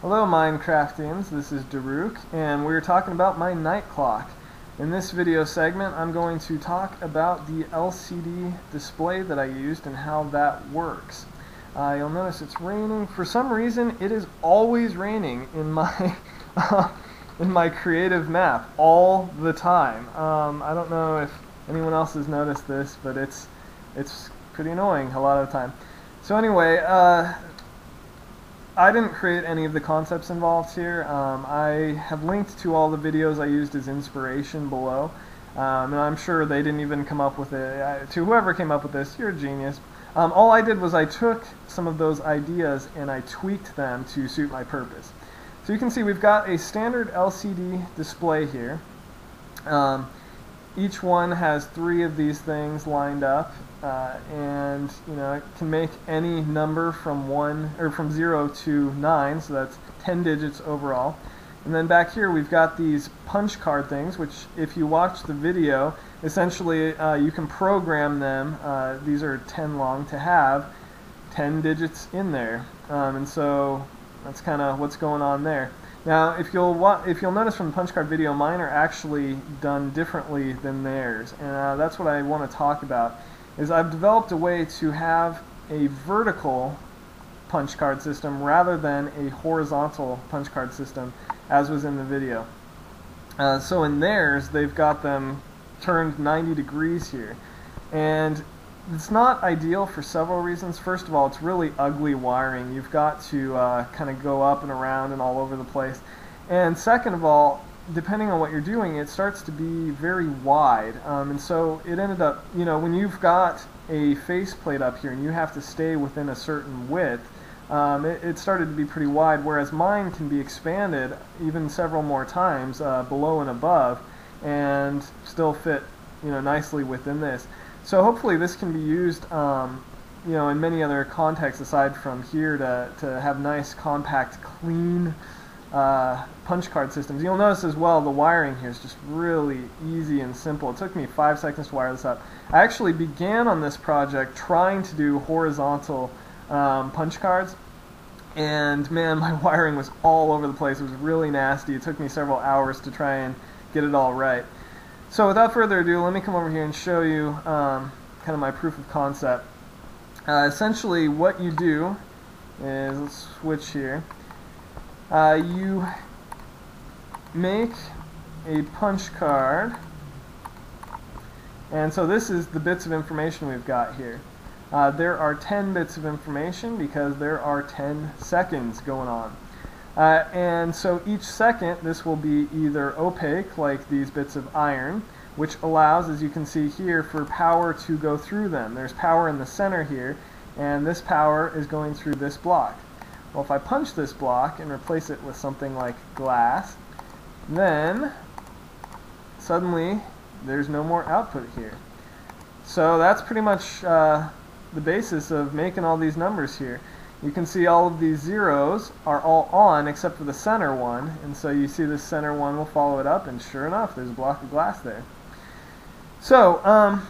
Hello Minecraftians, this is Daruk, and we're talking about my Nightclock. In this video segment, I'm going to talk about the LCD display that I used and how that works. You'll notice it's raining. For some reason, it is always raining in my in my creative map all the time. I don't know if anyone else has noticed this, but it's pretty annoying a lot of the time. So anyway, I didn't create any of the concepts involved here. I have linked to all the videos I used as inspiration below, and I'm sure they didn't even come up with it. To whoever came up with this, you're a genius. All I did was I took some of those ideas and I tweaked them to suit my purpose. So you can see we've got a standard LCD display here. Each one has 3 of these things lined up, and it can make any number from 0 to 9, so that's 10 digits overall. And then back here we've got these punch card things, which if you watch the video, essentially you can program them. These are 10 long to have 10 digits in there, and so that's kind of what's going on there. Now, if you'll notice from the punch card video, mine are actually done differently than theirs, and that's what I want to talk about. Is I've developed a way to have a vertical punch card system rather than a horizontal punch card system, as was in the video. So in theirs, they've got them turned 90 degrees here, and it's not ideal for several reasons. First of all, it's really ugly wiring. You've got to kind of go up and around and all over the place. And second of all, depending on what you're doing, it starts to be very wide. And so it ended up, when you've got a faceplate up here and you have to stay within a certain width, it started to be pretty wide, whereas mine can be expanded even several more times below and above and still fit nicely within this. So hopefully this can be used in many other contexts aside from here to have nice, compact, clean punch card systems. You'll notice as well the wiring here is just really easy and simple. It took me 5 seconds to wire this up. I actually began on this project trying to do horizontal punch cards, and man, my wiring was all over the place. It was really nasty. It took me several hours to try and get it all right. So without further ado, let me come over here and show you kind of my proof of concept. Essentially what you do is, let's switch here, you make a punch card, and so this is the bits of information we've got here. There are 10 bits of information because there are 10 seconds going on. And so each second this will be either opaque, like these bits of iron, which allows, as you can see here, for power to go through them. There's power in the center here, and this power is going through this block. Well, if I punch this block and replace it with something like glass, then suddenly there's no more output here. So that's pretty much the basis of making all these numbers here. You can see all of these zeros are all on except for the center one, and so you see this center one will follow it up, and sure enough, there's a block of glass there. So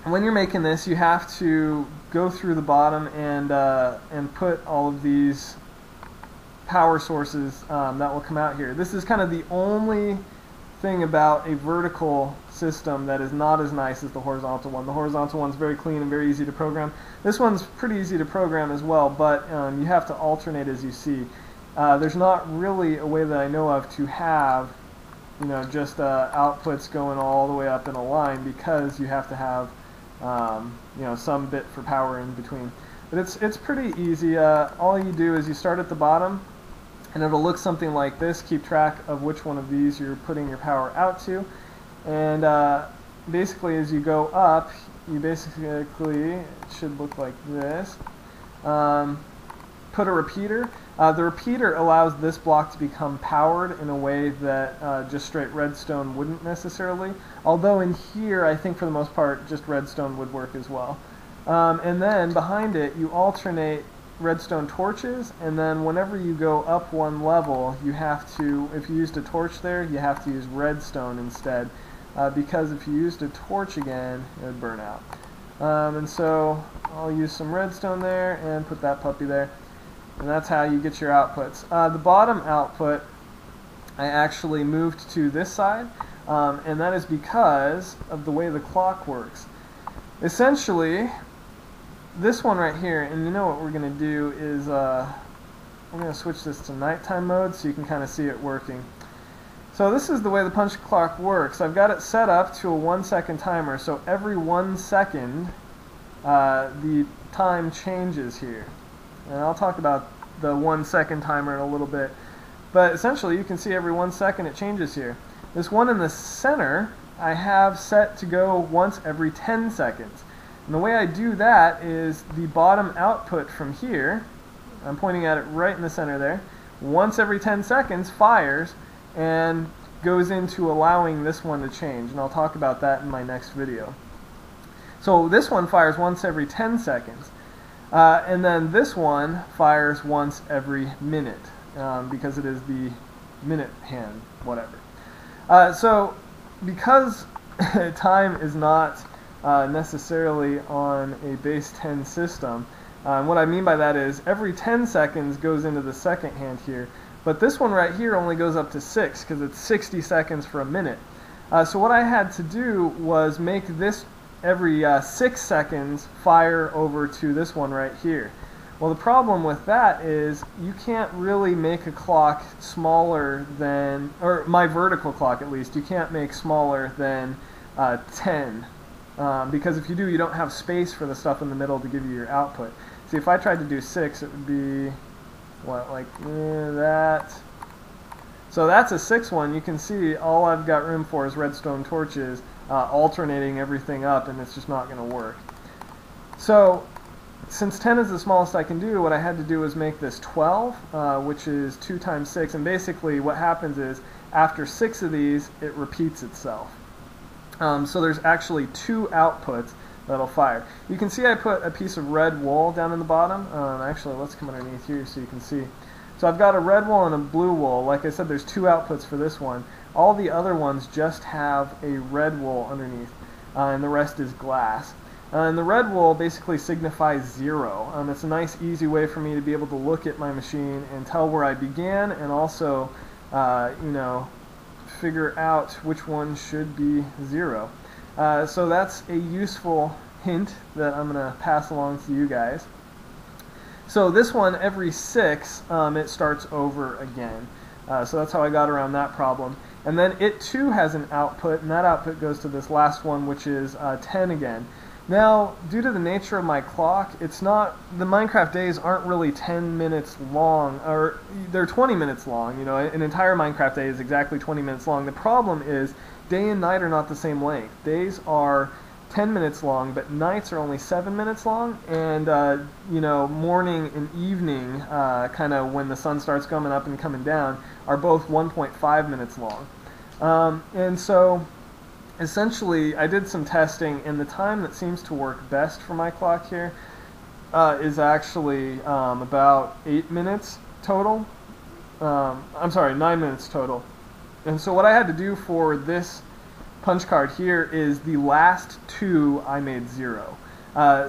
when you're making this, you have to go through the bottom and put all of these power sources that will come out here. This is kind of the only thing about a vertical system that is not as nice as the horizontal one. The horizontal one's very clean and very easy to program. This one's pretty easy to program as well, but you have to alternate, as you see. There's not really a way that I know of to have just outputs going all the way up in a line, because you have to have some bit for power in between. But it's pretty easy. All you do is you start at the bottom, and it'll look something like this. Keep track of which one of these you're putting your power out to, and basically as you go up, you basically, it should look like this, put a repeater. The repeater allows this block to become powered in a way that just straight redstone wouldn't necessarily, although in here I think for the most part just redstone would work as well. And then behind it you alternate redstone torches, and then whenever you go up one level, you have to, if you used a torch there, you have to use redstone instead, because if you used a torch again, it would burn out. And so I'll use some redstone there and put that puppy there. and that's how you get your outputs. The bottom output I actually moved to this side, and that is because of the way the clock works. Essentially, this one right here, and you know what we're going to do is I'm going to switch this to nighttime mode so you can kind of see it working. So this is the way the punch clock works. I've got it set up to a 1 second timer, so every 1 second the time changes here. And I'll talk about the 1 second timer in a little bit. But essentially you can see every 1 second it changes here. This one in the center I have set to go once every 10 seconds. And the way I do that is the bottom output from here, I'm pointing at it right in the center there, once every 10 seconds fires and goes into allowing this one to change. And I'll talk about that in my next video. So this one fires once every 10 seconds. And then this one fires once every minute. Because it is the minute hand, whatever. So because time is not necessarily on a base 10 system, what I mean by that is every 10 seconds goes into the second hand here, but this one right here only goes up to 6 because it's 60 seconds for a minute. So what I had to do was make this every 6 seconds fire over to this one right here. Well, the problem with that is you can't really make a clock smaller than, or my vertical clock at least, you can't make smaller than 10. Because if you do, you don't have space for the stuff in the middle to give you your output. See, if I tried to do 6, it would be, what, like that. So that's a 6 one. You can see all I've got room for is redstone torches, alternating everything up, and it's just not going to work. So since 10 is the smallest I can do, what I had to do was make this 12, which is 2 times 6, and basically what happens is after 6 of these, it repeats itself. So there's actually 2 outputs that'll fire. You can see I put a piece of red wool down in the bottom. Actually, let's come underneath here so you can see. So I've got a red wool and a blue wool. Like I said, there's 2 outputs for this one. All the other ones just have a red wool underneath, and the rest is glass. And the red wool basically signifies 0. It's a nice, easy way for me to be able to look at my machine and tell where I began, and also, you know, figure out which one should be 0. So that's a useful hint that I'm going to pass along to you guys. So this one, every 6, it starts over again. So that's how I got around that problem. And then it too has an output, and that output goes to this last one, which is 10 again. Now, due to the nature of my clock, it's not, the Minecraft days aren't really 10 minutes long, or they're 20 minutes long. You know, an entire Minecraft day is exactly 20 minutes long. The problem is day and night are not the same length. Days are 10 minutes long, but nights are only 7 minutes long, and you know, morning and evening, kind of when the sun starts coming up and coming down, are both 1.5 minutes long. And so essentially, I did some testing, and the time that seems to work best for my clock here is actually about 8 minutes total. I'm sorry, 9 minutes total. And so what I had to do for this punch card here is the last 2 I made 0.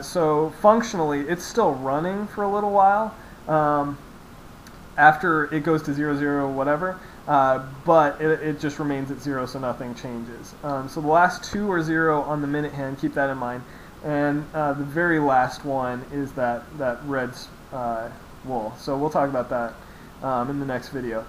So functionally, it's still running for a little while after it goes to 0, 0, whatever. But it just remains at 0, so nothing changes. So the last 2 are 0 on the minute hand, keep that in mind. And the very last one is that red wool. So we'll talk about that in the next video.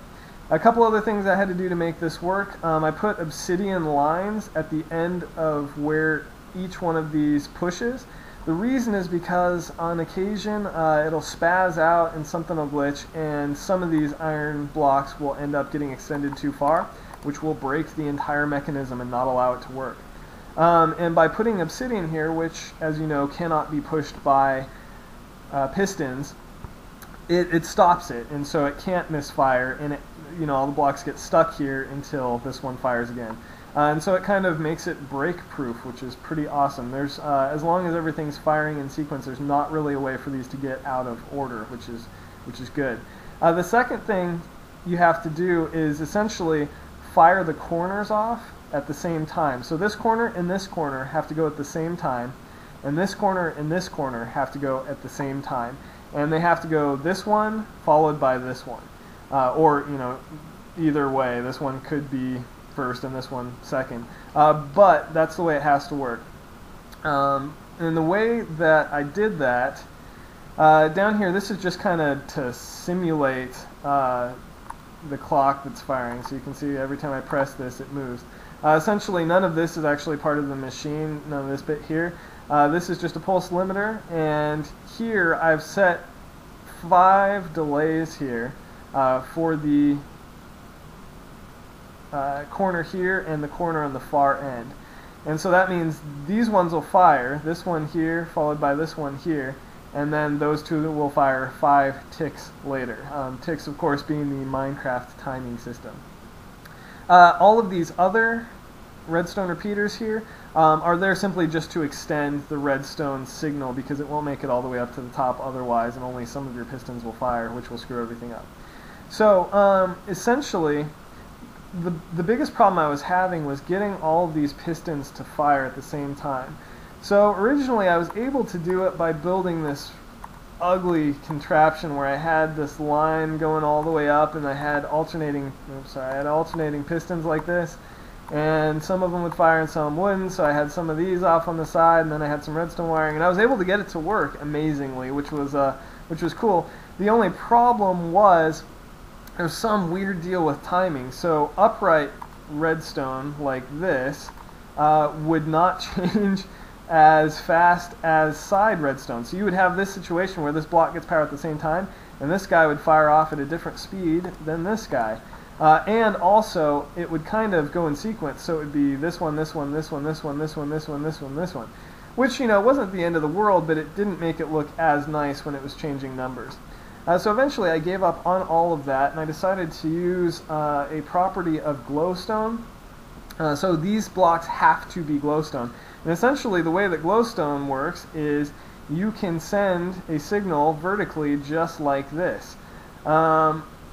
A couple other things I had to do to make this work. I put obsidian lines at the end of where each one of these pushes. The reason is because on occasion it'll spaz out and something will glitch, and some of these iron blocks will end up getting extended too far, which will break the entire mechanism and not allow it to work. And by putting obsidian here, which, as you know, cannot be pushed by pistons, it stops it, and so it can't misfire, and it, you know, all the blocks get stuck here until this one fires again. And so it kind of makes it break-proof, which is pretty awesome. There's, as long as everything's firing in sequence, there's not really a way for these to get out of order, which is good. The second thing you have to do is essentially fire the corners off at the same time. So this corner and this corner have to go at the same time, and this corner and this corner have to go at the same time. and they have to go this one followed by this one, or either way. This one could be first and this one second, but that's the way it has to work. And the way that I did that, down here, this is just kind of to simulate the clock that's firing. So you can see every time I press this, it moves. Essentially, none of this is actually part of the machine, none of this bit here. This is just a pulse limiter, and here I've set 5 delays here for the corner here and the corner on the far end. And so that means these ones will fire, this one here followed by this one here, and then those two will fire 5 ticks later. Ticks, of course, being the Minecraft timing system. All of these other redstone repeaters here are there simply just to extend the redstone signal, because it won't make it all the way up to the top otherwise, and only some of your pistons will fire, which will screw everything up. So essentially, the biggest problem I was having was getting all of these pistons to fire at the same time. So originally I was able to do it by building this ugly contraption where I had this line going all the way up, and I had alternating pistons like this, and some of them would fire and some wouldn't, so I had some of these off on the side, and then I had some redstone wiring, and I was able to get it to work amazingly, which was cool. The only problem was there's some weird deal with timing. So upright redstone like this would not change as fast as side redstone. So you would have this situation where this block gets power at the same time, and this guy would fire off at a different speed than this guy. And also, it would kind of go in sequence, so it would be this one, this one, this one, this one, this one, this one, this one, this one. Which, wasn't the end of the world, but it didn't make it look as nice when it was changing numbers. So eventually I gave up on all of that, and I decided to use a property of glowstone. So these blocks have to be glowstone. And essentially the way that glowstone works is you can send a signal vertically just like this,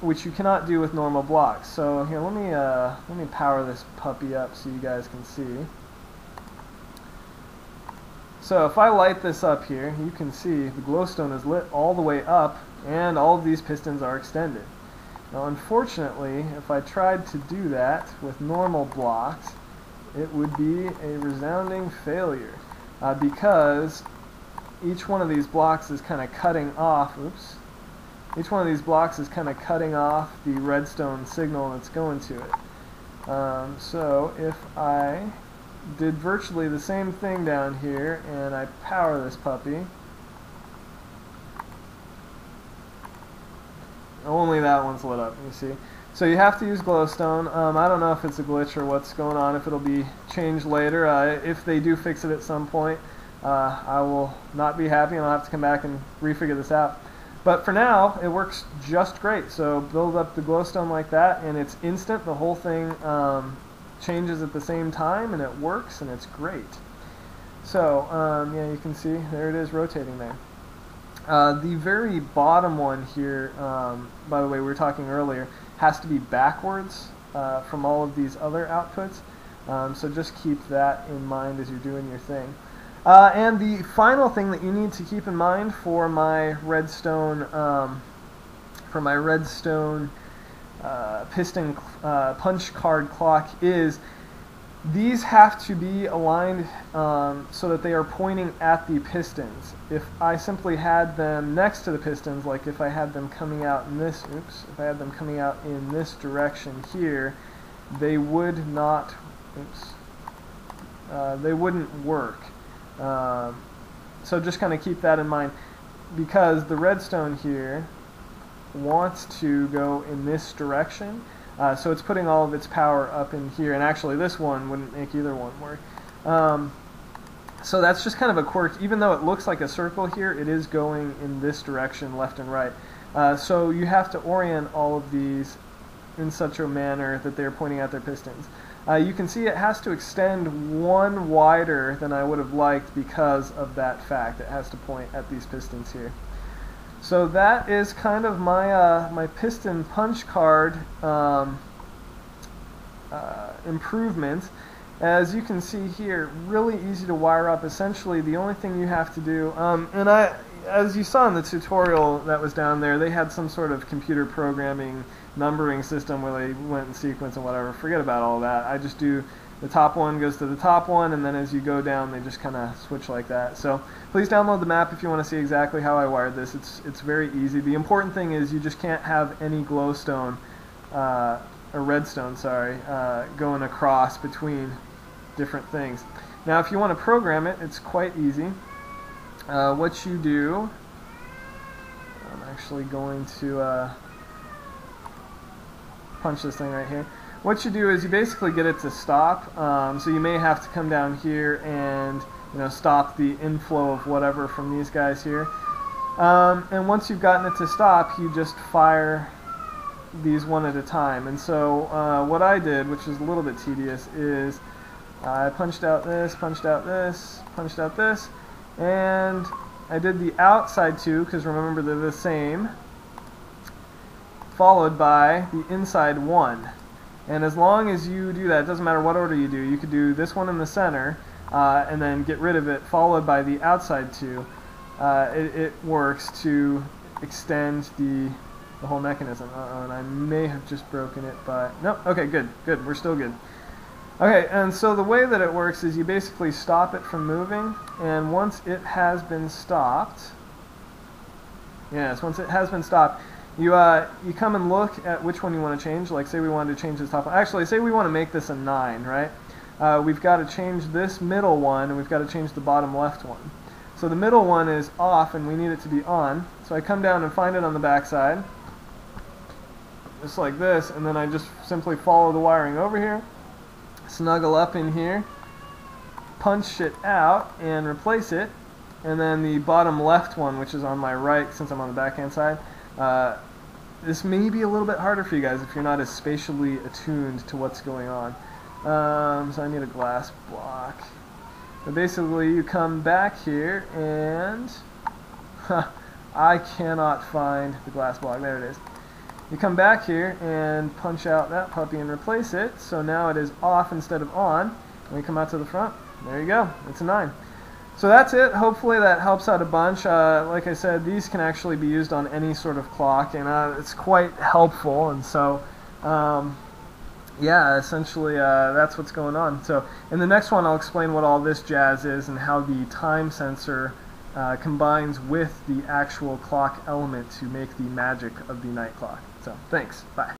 which you cannot do with normal blocks. So here, let me power this puppy up so you guys can see. So if I light this up here, you can see the glowstone is lit all the way up, and all of these pistons are extended. Now unfortunately, if I tried to do that with normal blocks, it would be a resounding failure, because each one of these blocks is kind of cutting off, each one of these blocks is kind of cutting off the redstone signal that's going to it. So if I did virtually the same thing down here, and I power this puppy, only that one's lit up, you see. So you have to use glowstone. I don't know if it's a glitch or what's going on, if it'll be changed later. If they do fix it at some point, I will not be happy, and I'll have to come back and refigure this out. But for now, it works just great. So build up the glowstone like that, and it's instant. The whole thing changes at the same time, and it works, and it's great. So yeah, you can see there it is rotating there. The very bottom one here, by the way, we were talking earlier, has to be backwards from all of these other outputs. So just keep that in mind as you're doing your thing. And the final thing that you need to keep in mind for my redstone piston punch card clock is these have to be aligned so that they are pointing at the pistons. If I simply had them next to the pistons, like if I had them coming out in this, if I had them coming out in this direction here, they would not, they wouldn't work. So just kind of keep that in mind, because the redstone here wants to go in this direction. So it's putting all of its power up in here, and actually this one wouldn't make either one work. So that's just kind of a quirk. Even though it looks like a circle here, it is going in this direction, left and right. So you have to orient all of these in such a manner that they're pointing at their pistons. You can see it has to extend one wider than I would have liked because of that fact. It has to point at these pistons here. So that is kind of my my piston punch card improvement. As you can see here, really easy to wire up. Essentially, the only thing you have to do, and as you saw in the tutorial that was down there, they had some sort of computer programming numbering system where they went in sequence and whatever. Forget about all that. I just do the top one goes to the top one, and then as you go down, they just kind of switch like that. So please download the map if you want to see exactly how I wired this. It's very easy. The important thing is you just can't have any glowstone, or redstone, sorry, going across between different things. Now, if you want to program it, it's quite easy. What you do, I'm actually going to punch this thing right here. What you do is you basically get it to stop. So you may have to come down here and stop the inflow of whatever from these guys here. And once you've gotten it to stop, you just fire these one at a time. And so what I did, which is a little bit tedious, is I punched out this, punched out this, punched out this, and I did the outside two, because remember they're the same, followed by the inside one. And as long as you do that, it doesn't matter what order you do. You could do this one in the center, and then get rid of it, followed by the outside two. It works to extend the whole mechanism. And I may have just broken it by... Nope, okay, good, we're still good. Okay, and so the way that it works is you basically stop it from moving, and once it has been stopped, once it has been stopped, you come and look at which one you want to change. Like, say we wanted to change this top one. Actually, say we want to make this a 9, right? We've got to change this middle one, and we've got to change the bottom left one. So the middle one is off, and we need it to be on. So I come down and find it on the back side, just like this, and then I just simply follow the wiring over here, snuggle up in here, punch it out, and replace it. And then the bottom left one, which is on my right, since I'm on the backhand side, this may be a little bit harder for you guys if you're not as spatially attuned to what's going on. So I need a glass block. But basically, you come back here and I cannot find the glass block. There it is. You come back here and punch out that puppy and replace it. So now it is off instead of on. And we come out to the front. There you go. It's a 9. So that's it. Hopefully that helps out a bunch. Like I said, these can actually be used on any sort of clock, and it's quite helpful. And so, yeah, essentially that's what's going on. So in the next one, I'll explain what all this jazz is and how the time sensor combines with the actual clock element to make the magic of the night clock. So thanks. Bye.